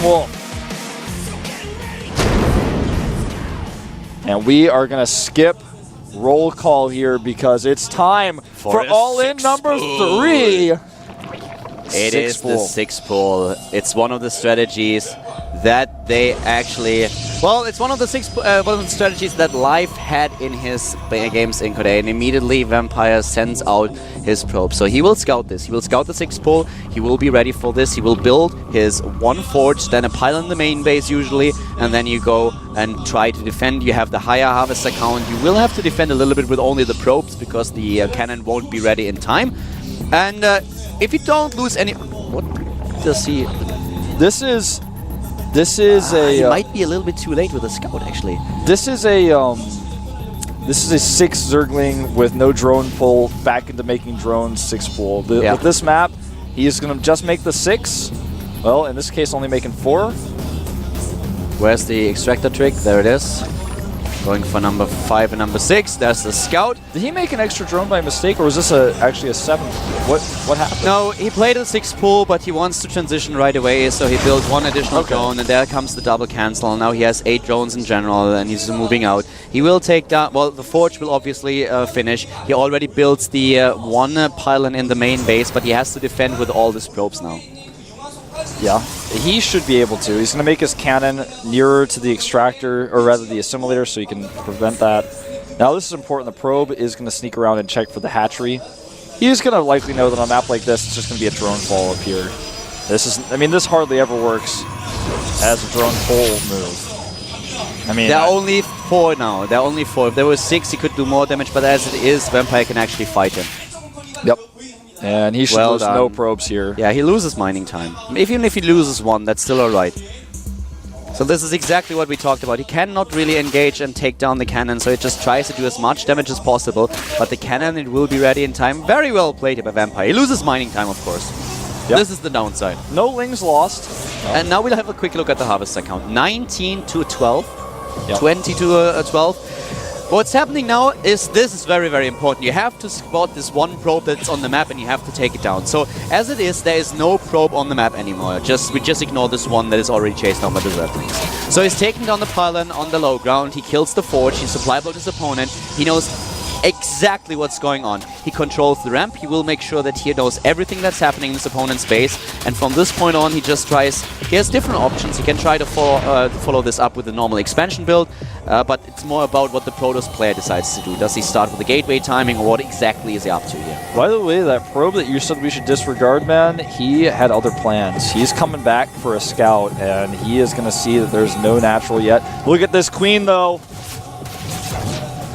Roaring Wolf. And we are going to skip roll call here because it's time for all-in number 3. It is the 6-pull. It's one of the strategies that they actually... Well, it's one of the strategies that Live had in his games in Korea, and immediately Vampire sends out his probe. So he will scout this. He will scout the 6-pull. He will be ready for this. He will build his 1 forge, then a pile in the main base usually, and then you go and try to defend. You have the higher harvester count. You will have to defend a little bit with only the probes because the cannon won't be ready in time. And if you don't lose any... What does he... This is a... He might be a little bit too late with the scout, actually. This is a 6 Zergling with no drone pull back into making drones 6 pull. With this map, he is going to just make the 6. Well, in this case, only making 4. Where's the extractor trick? There it is. Going for number 5 and number 6. There's the scout. Did he make an extra drone by mistake, or was this actually a 7? What happened? No, he played a 6 pull, but he wants to transition right away, so he built 1 additional drone, and there comes the double cancel. Now he has 8 drones in general, and he's moving out. He will take down... Well, the forge will obviously finish. He already built the 1 pylon in the main base, but he has to defend with all these probes now. Yeah, he should be able to. He's going to make his cannon nearer to the extractor, or rather the assimilator, so he can prevent that. Now this is important. The probe is going to sneak around and check for the hatchery. He's going to likely know that on a map like this, it's just going to be a drone fall up here. This is, I mean, this hardly ever works as a drone pull move. I mean, there are only 4 now. There are only 4. If there were 6, he could do more damage, but as it is, Vampire can actually fight him. Yep. And he should lose no probes here. Yeah, he loses mining time. Even if he loses 1, that's still alright. So this is exactly what we talked about. He cannot really engage and take down the cannon, so it just tries to do as much damage as possible. But the cannon, it will be ready in time. Very well played by Vampire. He loses mining time, of course. Yep. This is the downside. No lings lost. No. And now we'll have a quick look at the harvester count. 19 to 12. Yep. 20 to 12. What's happening now is this is very, very important. You have to spot this 1 probe that's on the map and you have to take it down. So as it is, there is no probe on the map anymore. We just ignore this 1 that is already chased down by the Zerglings. So he's taking down the pylon on the low ground. He kills the forge. He supply blocked his opponent. He knows exactly what's going on. He controls the ramp. He will make sure that he knows everything that's happening in his opponent's base. And from this point on, he just tries... He has different options. He can try to follow this up with a normal expansion build, but it's more about what the Protoss player decides to do. Does he start with the gateway timing, or what exactly is he up to here? By the way, that probe that you said we should disregard, man, he had other plans. He's coming back for a scout, and he is going to see that there's no natural yet. Look at this queen, though.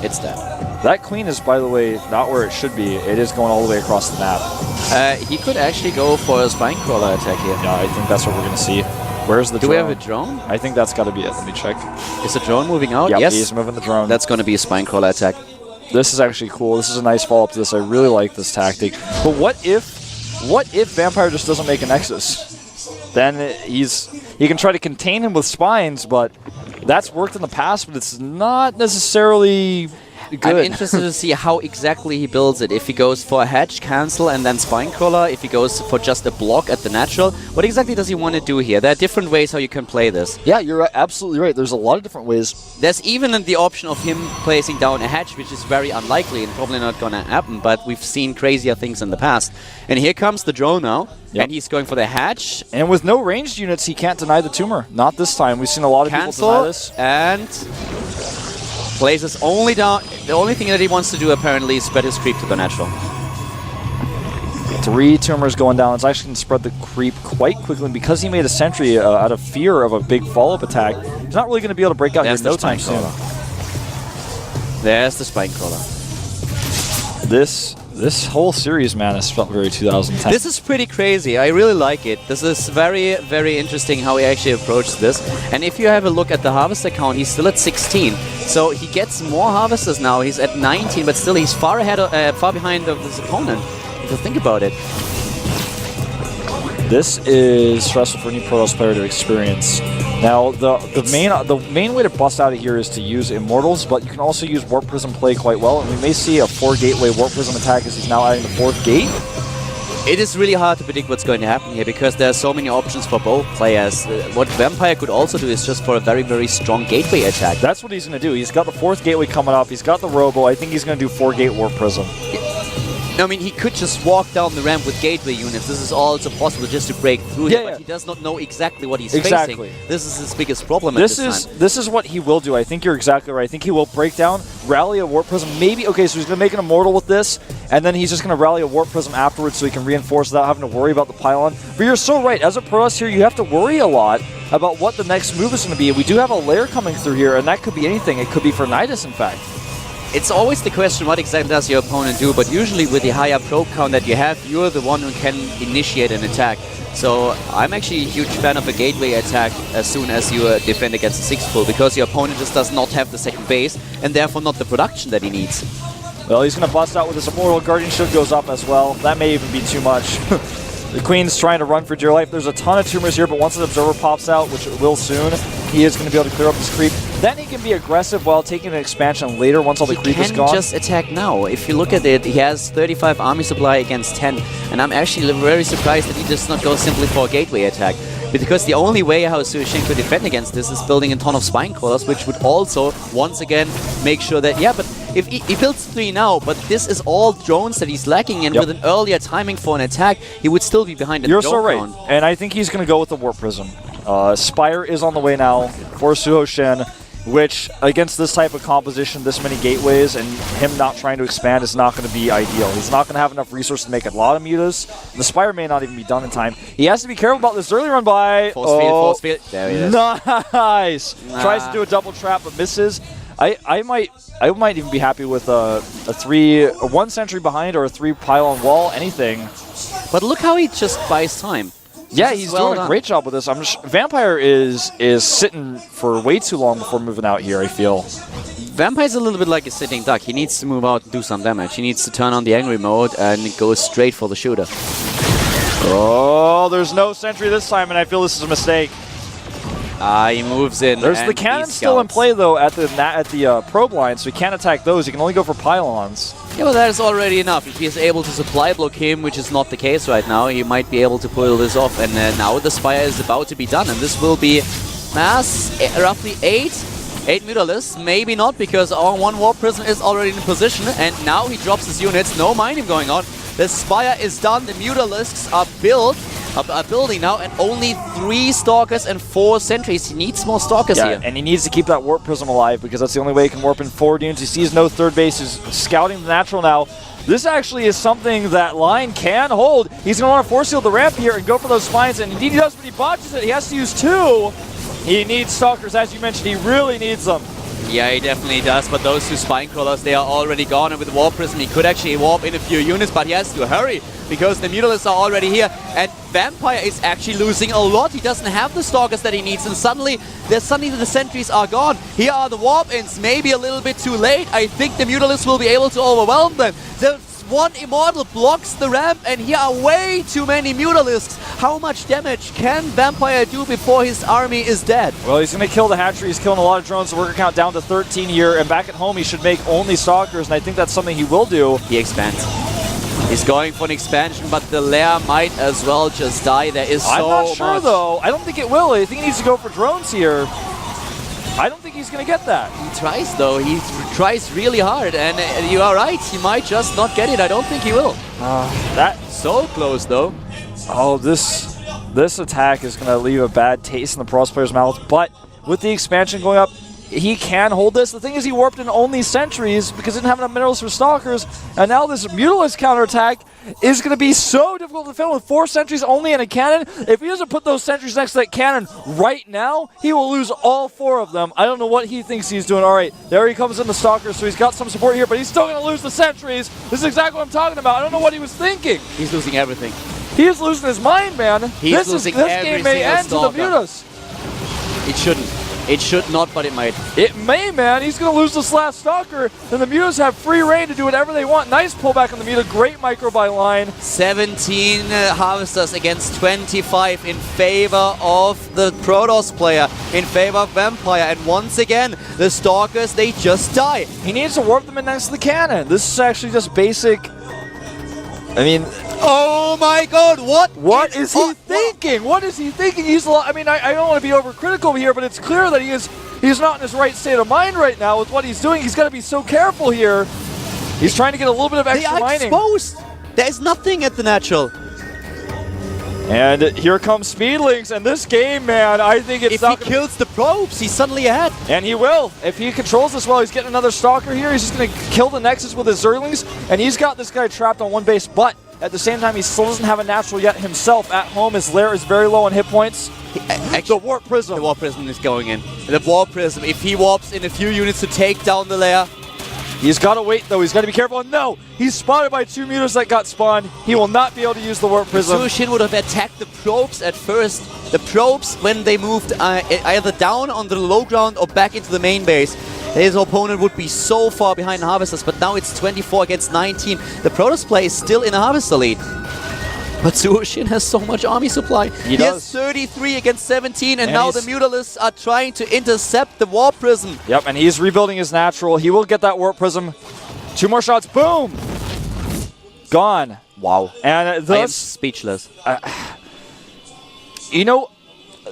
It's dead. That queen is, by the way, not where it should be. It is going all the way across the map. He could actually go for a spine crawler attack here. Yeah, I think that's what we're going to see. Where's the drone? Do we have a drone? I think that's got to be it. Let me check. Is the drone moving out? Yep, yes. He's moving the drone. That's going to be a spine crawler attack. This is actually cool. This is a nice follow-up to this. I really like this tactic. But what if Vampire just doesn't make a Nexus? Then he can try to contain him with spines, but that's worked in the past, but it's not necessarily good. I'm interested to see how exactly he builds it. If he goes for a hedge, cancel, and then spine crawler. If he goes for just a block at the natural. What exactly does he want to do here? There are different ways how you can play this. Yeah, you're absolutely right. There's a lot of different ways. There's even the option of him placing down a hedge, which is very unlikely and probably not going to happen, but we've seen crazier things in the past. And here comes the drone now, and he's going for the hatch. And with no ranged units, he can't deny the tumor. Not this time. We've seen a lot of people deny this. And places only down. The only thing that he wants to do apparently is spread his creep to the natural. 3 tumors going down. It's actually going to spread the creep quite quickly. And because he made a sentry out of fear of a big follow-up attack, he's not really going to be able to break out here no time soon. There's the spine crawler. This whole series, man, has felt very 2010. This is pretty crazy. I really like it. This is very, very interesting how he actually approached this. And if you have a look at the harvester count, he's still at 16. So he gets more harvesters now. He's at 19, but still he's far behind of his opponent, if you think about it. This is stressful for any Protoss player to experience. Now, the main way to bust out of here is to use Immortals, but you can also use Warp Prism play quite well, and we may see a 4 gateway Warp Prism attack as he's now adding the 4th gate. It is really hard to predict what's going to happen here because there are so many options for both players. What Vampire could also do is just for a very, very strong gateway attack. That's what he's going to do. He's got the 4th gateway coming up. He's got the Robo. I think he's going to do 4-gate Warp Prism. I mean, he could just walk down the ramp with gateway units. This is also possible just to break through here, but he does not know exactly what he's facing. This is his biggest problem at this time. This is what he will do. I think you're exactly right. I think he will break down, rally a Warp Prism. Maybe, okay, so he's going to make an Immortal with this, and then he's just going to rally a Warp Prism afterwards so he can reinforce without having to worry about the pylon. But you're so right. As a Protoss here, you have to worry a lot about what the next move is going to be. We do have a lair coming through here, and that could be anything. It could be for Nidus, in fact. It's always the question, what exactly does your opponent do? But usually with the higher probe count that you have, you're the one who can initiate an attack. So I'm actually a huge fan of a gateway attack as soon as you defend against a 6-pull, because your opponent just does not have the second base, and therefore not the production that he needs. Well, he's going to bust out with his Immortal. Guardianship goes up as well. That may even be too much. The Queen's trying to run for dear life. There's a ton of tumors here, but once an Observer pops out, which it will soon, he is going to be able to clear up this creep. Then he can be aggressive while taking an expansion later once all the creep is gone. He can just attack now. If you look at it, he has 35 army supply against 10, and I'm actually very surprised that he does not go simply for a gateway attack. Because the only way how SuHoSin could defend against this is building a ton of spine crawlers, which would also, once again, make sure that, yeah, but if he builds 3 now, but this is all drones that he's lacking, and with an earlier timing for an attack, he would still be behind the drone You're so right, count. And I think he's going to go with the Warp Prism. Spire is on the way now for SuHoSin, which, against this type of composition, this many gateways, and him not trying to expand is not going to be ideal. He's not going to have enough resources to make a lot of mutas. The Spire may not even be done in time. He has to be careful about this early run by... Force field. There he is. Nice! Tries to do a double trap, but misses. I might even be happy with a 1 sentry behind or a 3 pylon wall, anything. But look how he just buys time. Yeah, he's doing a great job with this. Vampire is sitting for way too long before moving out here, I feel. Vampire's a little bit like a sitting duck. He needs to move out and do some damage. He needs to turn on the angry mode and go straight for the shooter. Oh, there's no sentry this time, and I feel this is a mistake. He moves in. There's the cannon still in play, though, at the probe line, so he can't attack those. He can only go for pylons. Yeah, well, that is already enough. If he is able to supply block him, which is not the case right now, he might be able to pull this off. And now the Spire is about to be done, and this will be roughly 8 Mutalisks. Maybe not, because our 1 Warp Prism is already in position, and now he drops his units. No mining going on. The Spire is done. The Mutalisks are building now, and only 3 Stalkers and 4 Sentries. He needs more Stalkers here. And he needs to keep that Warp Prism alive, because that's the only way he can warp in forward units. He sees no third base. He's scouting the natural now. This actually is something that Line can hold. He's going to want to force seal the ramp here and go for those spines, and indeed he does, but he botches it. He has to use 2. He needs Stalkers, as you mentioned. He really needs them. Yeah, he definitely does, but those 2 spine crawlers, they are already gone, and with Warp Prism he could actually warp in a few units, but he has to hurry because the Mutalisks are already here, and Vampire is actually losing a lot. He doesn't have the Stalkers that he needs, and suddenly the Sentries are gone. Here are the Warp-ins, maybe a little bit too late. I think the Mutalisks will be able to overwhelm them. The 1 Immortal blocks the ramp, and here are way too many Mutalisks. How much damage can Vampire do before his army is dead? Well, he's going to kill the hatchery. He's killing a lot of drones. The worker count down to 13 here, and back at home he should make only Stalkers, and I think that's something he will do. He expands. He's going for an expansion, but the lair might as well just die. There is so much. I'm not sure, though. I don't think it will. I think he needs to go for drones here. I don't think he's going to get that. He tries, though. He tries really hard, and you are right. He might just not get it. I don't think he will. So close, though. Oh, this attack is going to leave a bad taste in the Protoss player's mouth, but with the expansion going up, he can hold this. The thing is, he warped in only sentries because he didn't have enough minerals for Stalkers, and now this Mutalisk counterattack is going to be so difficult to defend with 4 sentries only and a cannon. If he doesn't put those sentries next to that cannon right now, he will lose all 4 of them. I don't know what he thinks he's doing. All right, there he comes in the Stalkers, so he's got some support here, but he's still going to lose the sentries. This is exactly what I'm talking about. I don't know what he was thinking. He's losing everything. He is losing his mind, man. This game may end to the Mutas. It shouldn't. It should not, but it might. It may, man. He's going to lose this last Stalker. Then the Mutas have free reign to do whatever they want. Nice pullback on the Muta. Great micro by Line. 17 Harvesters against 25 in favor of the Protoss player, in favor of Vampire. And once again, the Stalkers, they just die. He needs to warp them in next to the cannon. This is actually just basic. I mean, Oh my god, What is he thinking? What is he thinking? I mean, I don't want to be overcritical here, but it's clear that he's not in his right state of mind right now with what he's doing. He's got to be so careful here. He's trying to get a little bit of extra mining. They are exposed. There's nothing at the natural. And here comes Speedlings, and this game, man, I think it's if he kills the probes, he's suddenly ahead. And he will. If he controls this well, he's getting another Stalker here. He's just going to kill the Nexus with his Zerglings, and he's got this guy trapped on one base, but at the same time, he still doesn't have a natural yet himself at home. His lair is very low on hit points. Actually, the Warp Prism. The Warp Prism is going in. The Warp Prism, if he warps in a few units to take down the lair. He's got to wait, though. He's got to be careful. No! He's spotted by 2 mutas that got spawned. He will not be able to use the Warp Prism. SuHoSin would have attacked the probes at first. The probes, when they moved either down on the low ground or back into the main base, his opponent would be so far behind the Harvesters, but now it's 24 against 19. The Protoss play is still in a Harvester lead. But SuHoSin has so much army supply. He has 33 against 17, and now the Mutalisks are trying to intercept the Warp Prism. Yep, and he's rebuilding his natural. He will get that Warp Prism. 2 more shots. Boom! Gone. Wow. And I am speechless. You know,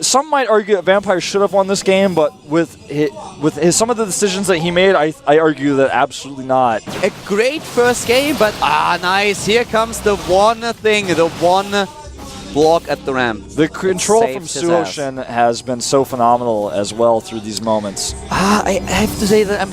some might argue that Vampire should have won this game, but with some of the decisions that he made, I argue that absolutely not. A great first game, but nice. Here comes the one thing, the one block at the ramp. The control from SuHoSin has been so phenomenal as well through these moments. I have to say that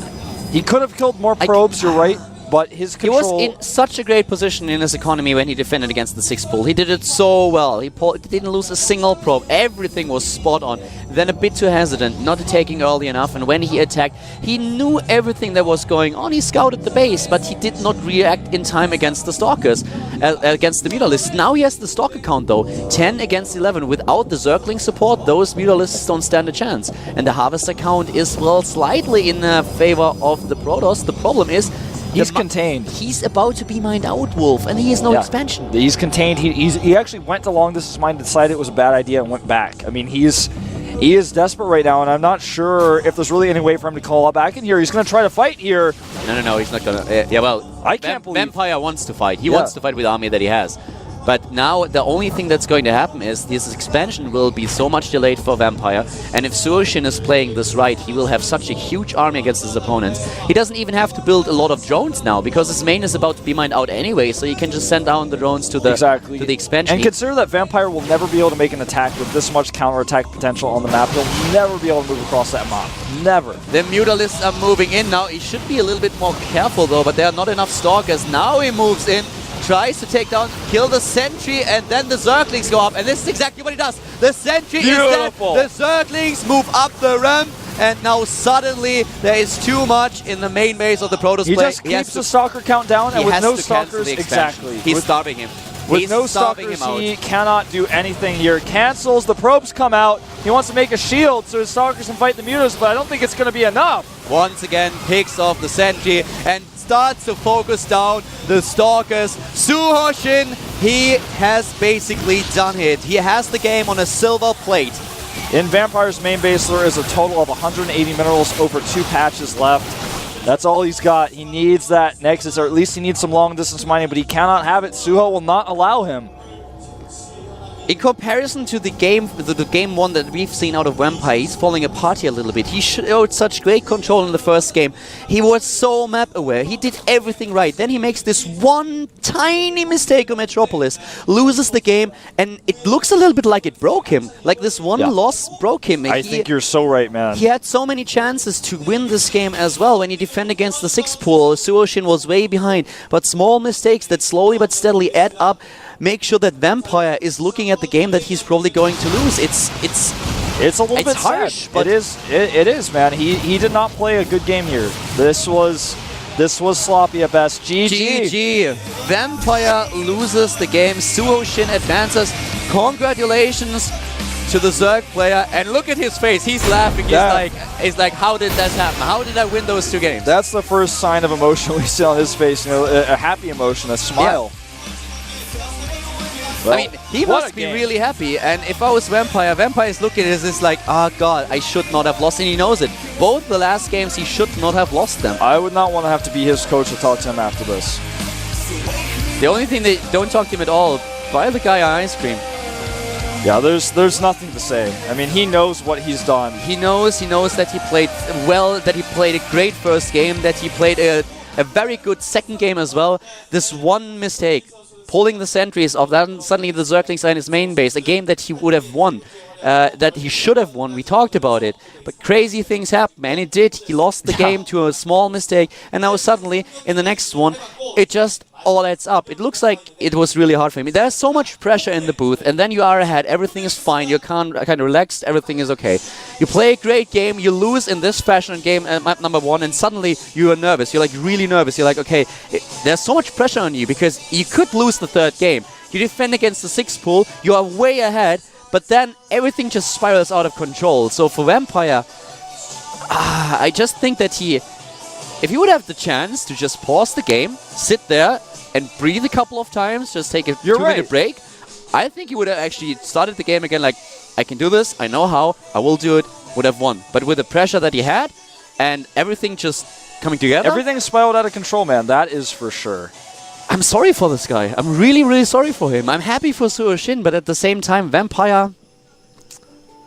he could have killed more probes, you're right. But his control... He was in such a great position in his economy when he defended against the 6th pool. He did it so well. He didn't lose a single probe. Everything was spot on. Then a bit too hesitant, not attacking early enough. And when he attacked, he knew everything that was going on. He scouted the base, but he did not react in time against the Stalkers, against the Mutalisks. Now he has the Stalker count, though. 10 against 11. Without the Zergling support, those Mutalisks don't stand a chance. And the Harvester count is, well, slightly in favor of the Protoss. The problem is, he's contained. He's about to be mined out, Wolf, and he has no expansion. He's contained. He actually went to long distance mine, decided it was a bad idea, and went back. I mean, he is desperate right now, and I'm not sure if there's really any way for him to call back in here. He's going to try to fight here. No, he's not going to. Yeah, well, I can't believe Vampire wants to fight. He wants to fight with the army that he has. But now the only thing that's going to happen is this expansion will be so much delayed for Vampire, and if SuHoSin is playing this right, he will have such a huge army against his opponents. He doesn't even have to build a lot of drones now, because his main is about to be mined out anyway, so he can just send down the drones to the expansion. And consider that Vampire will never be able to make an attack with this much counterattack potential on the map. He'll never be able to move across that map. Never. The Mutalisks are moving in now. He should be a little bit more careful, though, but there are not enough Stalkers. Now he moves in. Tries to take down, kill the Sentry, and then the Zerglings go up, and this is exactly what he does. The Sentry is dead, the Zerglings move up the ramp, and now suddenly there is too much in the main base of the Protoss play. He just keeps the Stalker count down, and with no Stalkers, he's starving him. With no Stalkers, he cannot do anything here. Cancels, the probes come out, he wants to make a shield so his Stalkers can fight the Mutas, but I don't think it's going to be enough. Once again, picks off the Sentry, and starts to focus down the Stalkers. SuHoSin, he has basically done it. He has the game on a silver plate. In Vampire's main base, there is a total of 180 minerals, over 2 patches left. That's all he's got. He needs that Nexus, or at least he needs some long distance mining, but he cannot have it. Suho will not allow him. In comparison to the game one that we've seen out of Vampire, he's falling apart here a little bit. He showed such great control in the first game. He was so map aware. He did everything right. Then he makes this one tiny mistake on Metropolis, loses the game, and it looks a little bit like it broke him. Like this one loss broke him. I think you're so right, man. He had so many chances to win this game as well. When he defended against the 6th pool, SuHoSin was way behind. But small mistakes that slowly but steadily add up make sure that Vampire is looking at the game that he's probably going to lose. It's a little bit harsh, but it is, man. He did not play a good game here. This was sloppy at best. GG. Vampire loses the game. SuHoSin advances. Congratulations to the Zerg player, and look at his face. He's laughing. He's like, how did that happen? How did I win those 2 games? That's the first sign of emotion we see on his face. You know, a happy emotion, a smile. Yeah. Well, I mean, he must be really happy, and if I was Vampire is looking at this like, oh god, I should not have lost, and he knows it. Both the last games, he should not have lost them. I would not want to have to be his coach to talk to him after this. The only thing they don't talk to him at all, buy the guy ice cream. Yeah, there's nothing to say. I mean, he knows what he's done. He knows that he played well, that he played a great first game, that he played a very good second game as well. This one mistake, pulling the sentries off, then suddenly the Zerglings are in his main base, a game that he would have won, that he should have won. We talked about it, but crazy things happen, and it did. He lost the game to a small mistake, and now suddenly in the next one, it just all adds up. It looks like it was really hard for him. There's so much pressure in the booth, and then you are ahead. Everything is fine. You're kind of relaxed. Everything is okay. You play a great game. You lose in this fashion in game map number 1, and suddenly you are nervous. You're like really nervous. You're like, okay, there's so much pressure on you because you could lose the third game. You defend against the 6th pool. You are way ahead, but then everything just spirals out of control. So for Vampire, I just think that if he would have the chance to just pause the game, sit there, and breathe a couple of times, just take a 2-minute break, I think he would have actually started the game again like, I can do this, I know how, I will do it, would have won. But with the pressure that he had, and everything just coming together... Everything spiraled out of control, man. That is for sure. I'm sorry for this guy. I'm really, really sorry for him. I'm happy for SuHoSin, but at the same time, Vampire...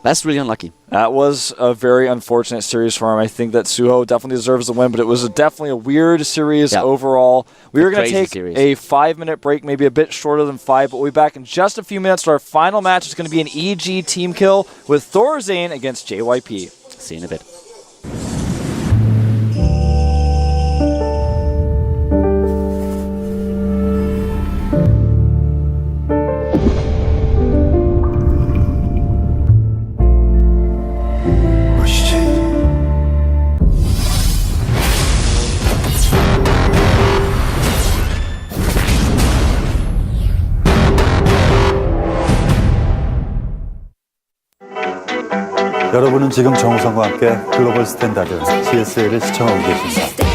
That's really unlucky. That was a very unfortunate series for him. I think that Suho definitely deserves the win, but it was definitely a weird series overall. We were going to take a 5-minute break, maybe a bit shorter than 5, but we'll be back in just a few minutes. Our final match is going to be an EG team kill with SuHoSin against JYP. See you in a bit. 여러분은 지금 정우성과 함께 글로벌 스탠다드 GSL을 시청하고 계십니다.